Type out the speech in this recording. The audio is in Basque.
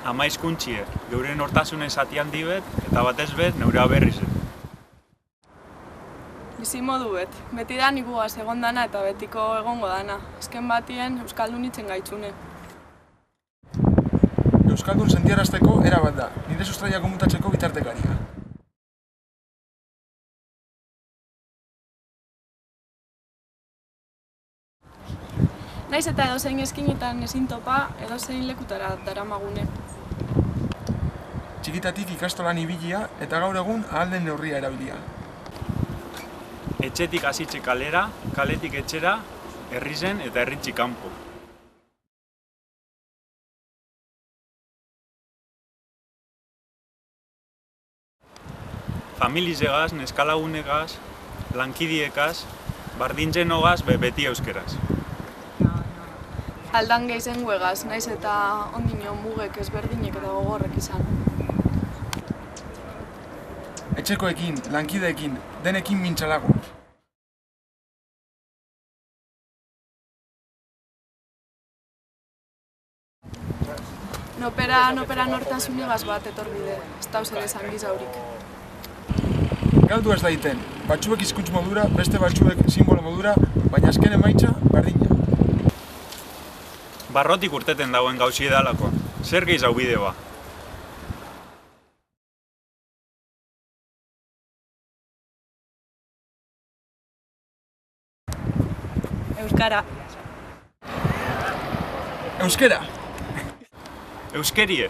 ama hizkuntzie, geure nortasune zati handi bet, eta batez bet, neurea berriz. Bizimodu bet, beti da niguaz egon dana eta betiko egongo dana. Azken batien Euskaldun itzen gaitzune. Euskaldun sentiarazteko era bat da, nire sustraia komutatzeko bitartekaria. Naiz eta edozein eskinetan ezin topa, edozein lekutara daramagune. Txikitatik ikastolan ibilia eta gaur egun ahal den neurria erabilia. Etxetik hasitze kalera, kaletik etxera, herrizen eta herritzi kanpo. Familizegaz, neskalagunegaz, lankidiekaz, bardintzenogaz, beti euskeraz. Aldan geizen guegaz, naiz eta ondino mugek ezberdinek eta gogorrek izan. Etxekoekin, lankideekin, denekin mintzalago. Nopera nortasunegaz bat etorbide, ez dauz ere esan gizaurik. Galdu ez daiten, batzuek hizkuntz modura, beste batzuek simbolo modura, baina azken emaitza berdina. Barrotik urteten dagoen gauzi edalako, zer gehi zau bideoa? Euskara. Euskera! Euskerie!